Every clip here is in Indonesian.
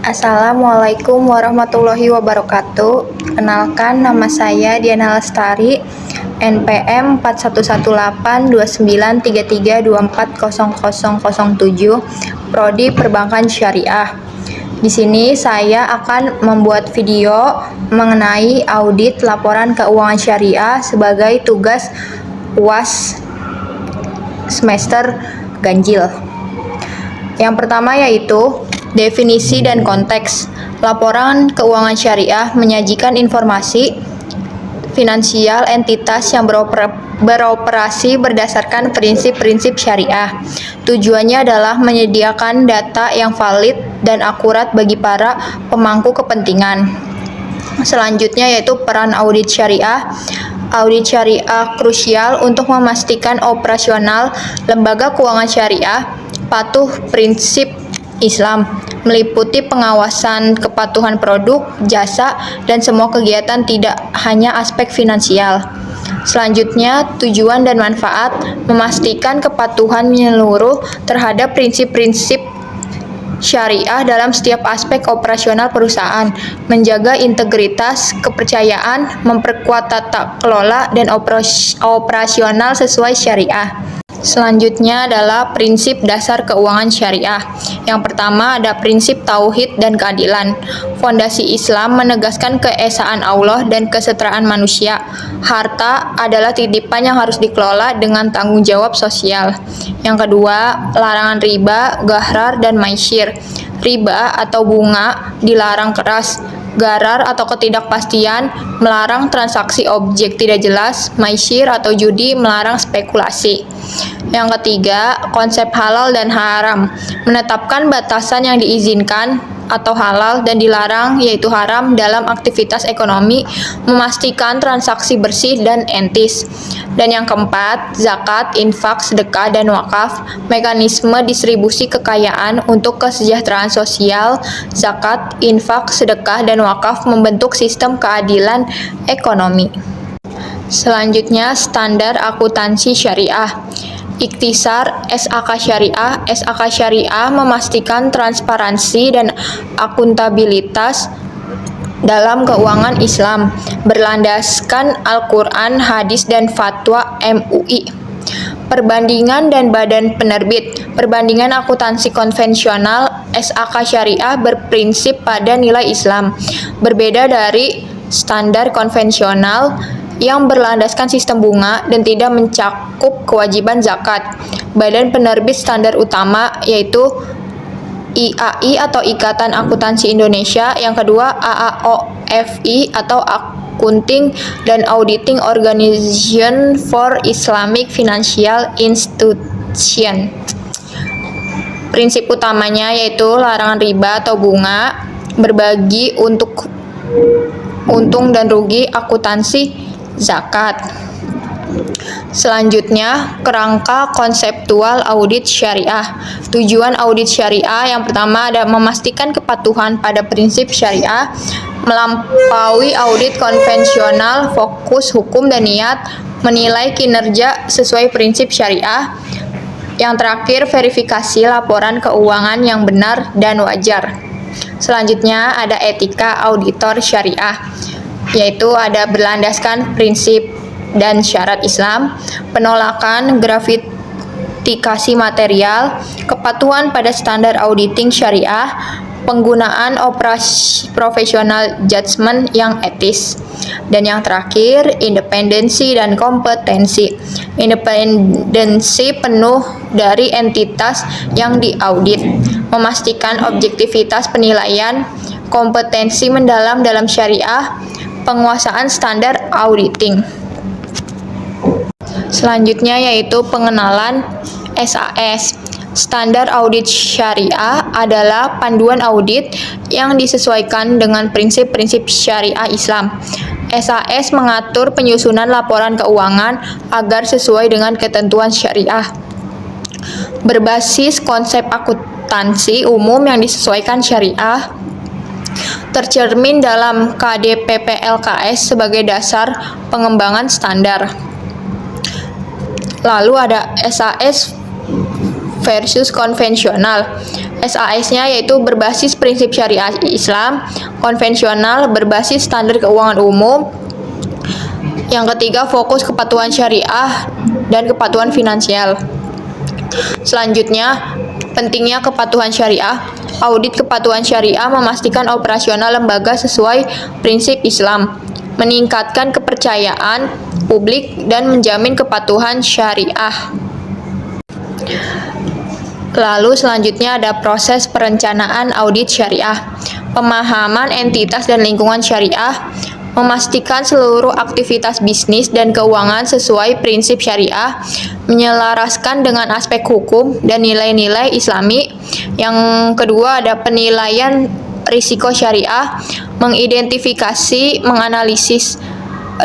Assalamualaikum warahmatullahi wabarakatuh. Kenalkan, nama saya Diana Lestari, NPM 41182933240007, Prodi Perbankan Syariah. Di sini saya akan membuat video mengenai audit laporan keuangan syariah sebagai tugas UAS semester ganjil. Yang pertama yaitu definisi dan konteks. Laporan keuangan syariah menyajikan informasi finansial entitas yang beroperasi berdasarkan prinsip-prinsip syariah. Tujuannya adalah menyediakan data yang valid dan akurat bagi para pemangku kepentingan. Selanjutnya yaitu peran audit syariah. Audit syariah krusial untuk memastikan operasional lembaga keuangan syariah patuh prinsip Islam, meliputi pengawasan kepatuhan produk, jasa, dan semua kegiatan, tidak hanya aspek finansial. Selanjutnya, tujuan dan manfaat, memastikan kepatuhan menyeluruh terhadap prinsip-prinsip syariah dalam setiap aspek operasional perusahaan, menjaga integritas, kepercayaan, memperkuat tata kelola dan operasional sesuai syariah. Selanjutnya adalah prinsip dasar keuangan syariah. Yang pertama ada prinsip tauhid dan keadilan. Fondasi Islam menegaskan keesaan Allah dan kesetaraan manusia. Harta adalah titipan yang harus dikelola dengan tanggung jawab sosial. Yang kedua, larangan riba, gharar, dan maisir. Riba atau bunga dilarang keras. Gharar atau ketidakpastian melarang transaksi objek tidak jelas. Maisir atau judi melarang spekulasi. Yang ketiga, konsep halal dan haram, menetapkan batasan yang diizinkan atau halal dan dilarang yaitu haram dalam aktivitas ekonomi, memastikan transaksi bersih dan etis. Dan yang keempat, zakat, infak, sedekah, dan wakaf, mekanisme distribusi kekayaan untuk kesejahteraan sosial. Zakat, infak, sedekah, dan wakaf membentuk sistem keadilan ekonomi. Selanjutnya, standar akuntansi syariah. Ikhtisar SAK Syariah. SAK Syariah memastikan transparansi dan akuntabilitas dalam keuangan Islam, berlandaskan Al-Quran, hadis, dan fatwa MUI. Perbandingan dan badan penerbit. Perbandingan akuntansi konvensional. SAK Syariah berprinsip pada nilai Islam, berbeda dari standar konvensional yang berlandaskan sistem bunga dan tidak mencakup kewajiban zakat. Badan penerbit standar utama yaitu IAI atau Ikatan Akuntansi Indonesia. Yang kedua, AAOFI atau Accounting and Auditing Organization for Islamic Financial Institution. Prinsip utamanya yaitu larangan riba atau bunga, berbagi untuk untung dan rugi, akuntansi, zakat. Selanjutnya, kerangka konseptual audit syariah. Tujuan audit syariah yang pertama ada memastikan kepatuhan pada prinsip syariah, melampaui audit konvensional, fokus hukum dan niat, menilai kinerja sesuai prinsip syariah. Yang terakhir, verifikasi laporan keuangan yang benar dan wajar. Selanjutnya ada etika auditor syariah, yaitu ada berlandaskan prinsip dan syarat Islam, penolakan gratifikasi material, kepatuhan pada standar auditing syariah, penggunaan operasi profesional judgment yang etis. Dan yang terakhir, independensi dan kompetensi. Independensi penuh dari entitas yang diaudit, memastikan objektivitas penilaian, kompetensi mendalam dalam syariah, penguasaan standar auditing. Selanjutnya yaitu pengenalan SAS. Standar audit syariah adalah panduan audit yang disesuaikan dengan prinsip-prinsip syariah Islam. SAS mengatur penyusunan laporan keuangan agar sesuai dengan ketentuan syariah. Berbasis konsep akuntansi umum yang disesuaikan syariah, tercermin dalam KDPP-LKS sebagai dasar pengembangan standar. Lalu ada SAS versus konvensional. SAS-nya yaitu berbasis prinsip syariah Islam, konvensional berbasis standar keuangan umum. Yang ketiga, fokus kepatuhan syariah dan kepatuhan finansial. Selanjutnya, pentingnya kepatuhan syariah. Audit kepatuhan syariah memastikan operasional lembaga sesuai prinsip Islam, meningkatkan kepercayaan publik, dan menjamin kepatuhan syariah. Lalu selanjutnya ada proses perencanaan audit syariah. Pemahaman entitas dan lingkungan syariah, memastikan seluruh aktivitas bisnis dan keuangan sesuai prinsip syariah, menyelaraskan dengan aspek hukum dan nilai-nilai Islami. Yang kedua ada penilaian risiko syariah, mengidentifikasi, menganalisis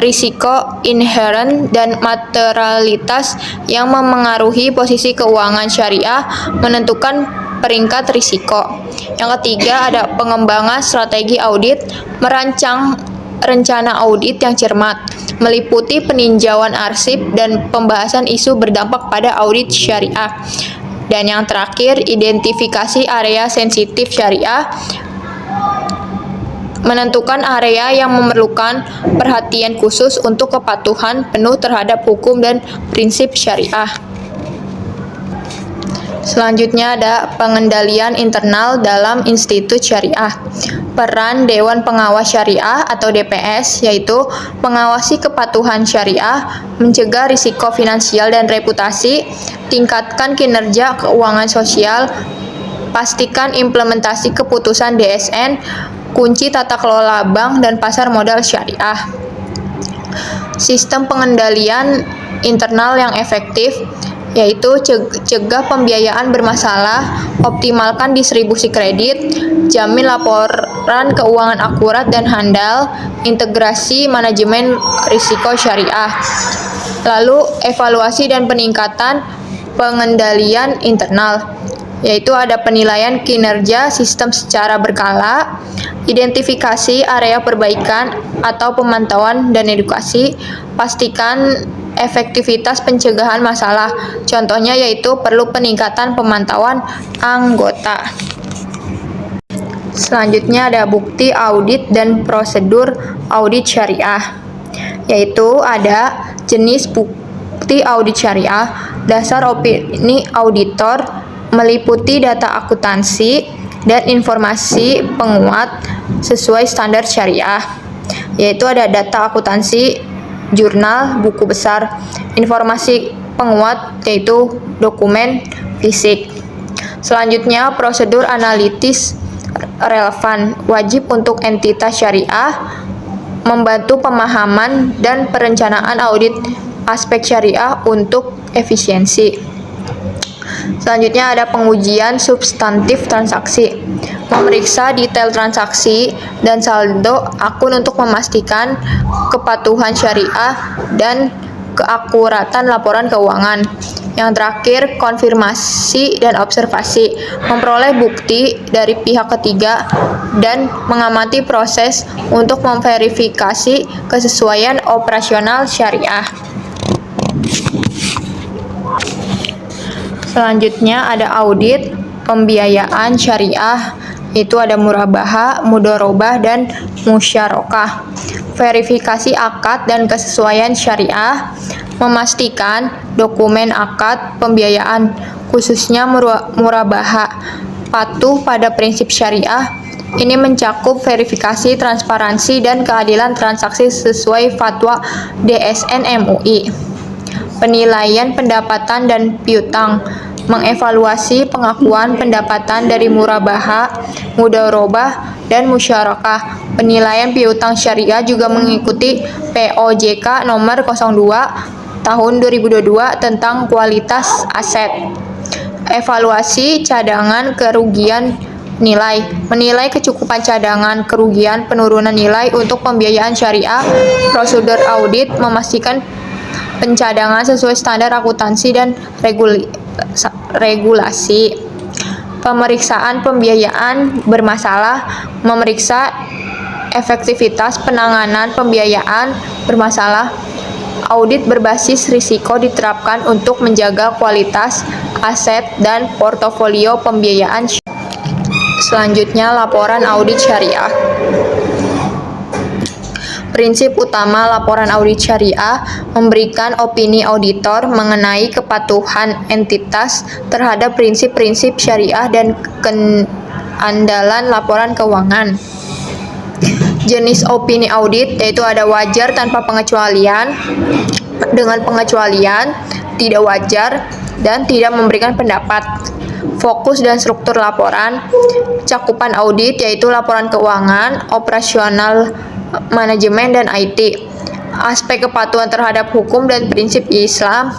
risiko inherent dan materialitas yang memengaruhi posisi keuangan syariah, menentukan peringkat risiko. Yang ketiga ada pengembangan strategi audit, merancang rencana audit yang cermat, meliputi peninjauan arsip dan pembahasan isu berdampak pada audit syariah. Dan yang terakhir, identifikasi area sensitif syariah, menentukan area yang memerlukan perhatian khusus untuk kepatuhan penuh terhadap hukum dan prinsip syariah. Selanjutnya ada pengendalian internal dalam institut syariah. Peran Dewan Pengawas Syariah atau DPS yaitu mengawasi kepatuhan syariah, mencegah risiko finansial dan reputasi, tingkatkan kinerja keuangan sosial, pastikan implementasi keputusan DSN, kunci tata kelola bank dan pasar modal syariah. Sistem pengendalian internal yang efektif yaitu cegah pembiayaan bermasalah, optimalkan distribusi kredit, jamin laporan keuangan akurat dan handal, integrasi manajemen risiko syariah. Lalu evaluasi dan peningkatan pengendalian internal, yaitu ada penilaian kinerja sistem secara berkala, identifikasi area perbaikan atau pemantauan dan edukasi, pastikan efektivitas pencegahan masalah. Contohnya yaitu perlu peningkatan pemantauan anggota. Selanjutnya ada bukti audit dan prosedur audit syariah, yaitu ada jenis bukti audit syariah, dasar opini auditor, meliputi data akuntansi dan informasi penguat sesuai standar syariah, yaitu ada data akuntansi, jurnal, buku besar, informasi penguat yaitu dokumen fisik. Selanjutnya prosedur analitis relevan, wajib untuk entitas syariah, membantu pemahaman dan perencanaan audit aspek syariah untuk efisiensi. Selanjutnya ada pengujian substantif transaksi, memeriksa detail transaksi dan saldo akun untuk memastikan kepatuhan syariah dan keakuratan laporan keuangan. Yang terakhir, konfirmasi dan observasi, memperoleh bukti dari pihak ketiga dan mengamati proses untuk memverifikasi kesesuaian operasional syariah. Selanjutnya ada audit pembiayaan syariah, itu ada murabahah, mudharabah, dan musyarakah. Verifikasi akad dan kesesuaian syariah, memastikan dokumen akad pembiayaan, khususnya murabahah, patuh pada prinsip syariah. Ini mencakup verifikasi transparansi dan keadilan transaksi sesuai fatwa DSN MUI. Penilaian pendapatan dan piutang, mengevaluasi pengakuan pendapatan dari murabahah, mudharabah, dan musyarakah. Penilaian piutang syariah juga mengikuti POJK nomor 02 tahun 2022 tentang kualitas aset. Evaluasi cadangan kerugian nilai, menilai kecukupan cadangan kerugian penurunan nilai untuk pembiayaan syariah. Prosedur audit memastikan pencadangan sesuai standar akuntansi dan regulasi. Pemeriksaan pembiayaan bermasalah, memeriksa efektivitas penanganan pembiayaan bermasalah. Audit berbasis risiko diterapkan untuk menjaga kualitas aset dan portofolio pembiayaan. Selanjutnya, laporan audit syariah. Prinsip utama laporan audit syariah memberikan opini auditor mengenai kepatuhan entitas terhadap prinsip-prinsip syariah dan keandalan laporan keuangan. Jenis opini audit yaitu ada wajar tanpa pengecualian, dengan pengecualian, tidak wajar, dan tidak memberikan pendapat. Fokus dan struktur laporan. Cakupan audit yaitu laporan keuangan, operasional, manajemen, dan IT. Aspek kepatuhan terhadap hukum dan prinsip Islam.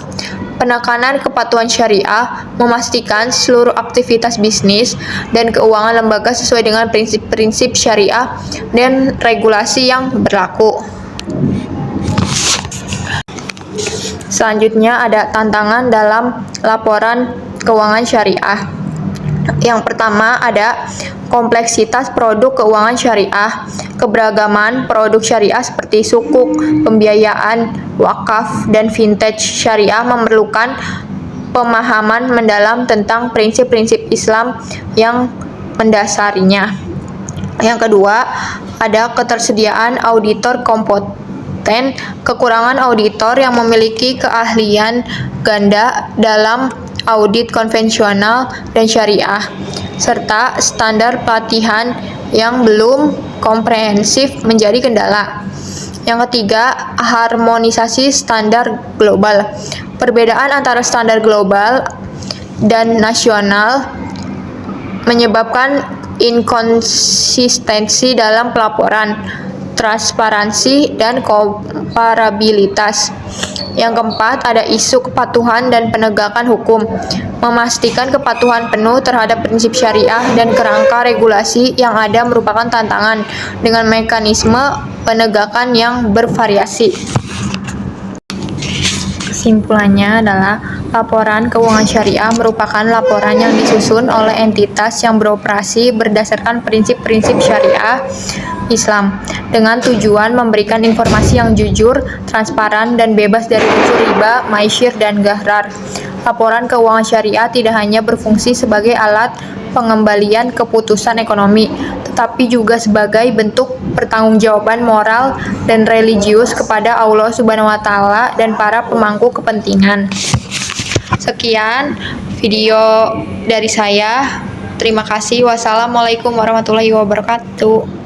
Penekanan kepatuhan syariah, memastikan seluruh aktivitas bisnis dan keuangan lembaga sesuai dengan prinsip-prinsip syariah dan regulasi yang berlaku. Selanjutnya ada tantangan dalam laporan keuangan syariah. Yang pertama ada kompleksitas produk keuangan syariah. Keberagaman produk syariah seperti sukuk, pembiayaan, wakaf, dan vintage syariah memerlukan pemahaman mendalam tentang prinsip-prinsip Islam yang mendasarinya. Yang kedua, ada ketersediaan auditor kompeten. Kekurangan auditor yang memiliki keahlian ganda dalam audit konvensional dan syariah, serta standar pelatihan yang belum komprehensif menjadi kendala. Yang ketiga, harmonisasi standar global. Perbedaan antara standar global dan nasional menyebabkan inkonsistensi dalam pelaporan, transparansi, dan komparabilitas. Yang keempat, ada isu kepatuhan dan penegakan hukum. Memastikan kepatuhan penuh terhadap prinsip syariah dan kerangka regulasi yang ada merupakan tantangan dengan mekanisme penegakan yang bervariasi. Kesimpulannya adalah laporan keuangan syariah merupakan laporan yang disusun oleh entitas yang beroperasi berdasarkan prinsip-prinsip syariah Islam dengan tujuan memberikan informasi yang jujur, transparan, dan bebas dari unsur riba, maisyir, dan gharar. Laporan keuangan syariah tidak hanya berfungsi sebagai alat pengembalian keputusan ekonomi, tetapi juga sebagai bentuk pertanggungjawaban moral dan religius kepada Allah Subhanahu wa Ta'ala dan para pemangku kepentingan. Sekian video dari saya. Terima kasih. Wassalamualaikum warahmatullahi wabarakatuh.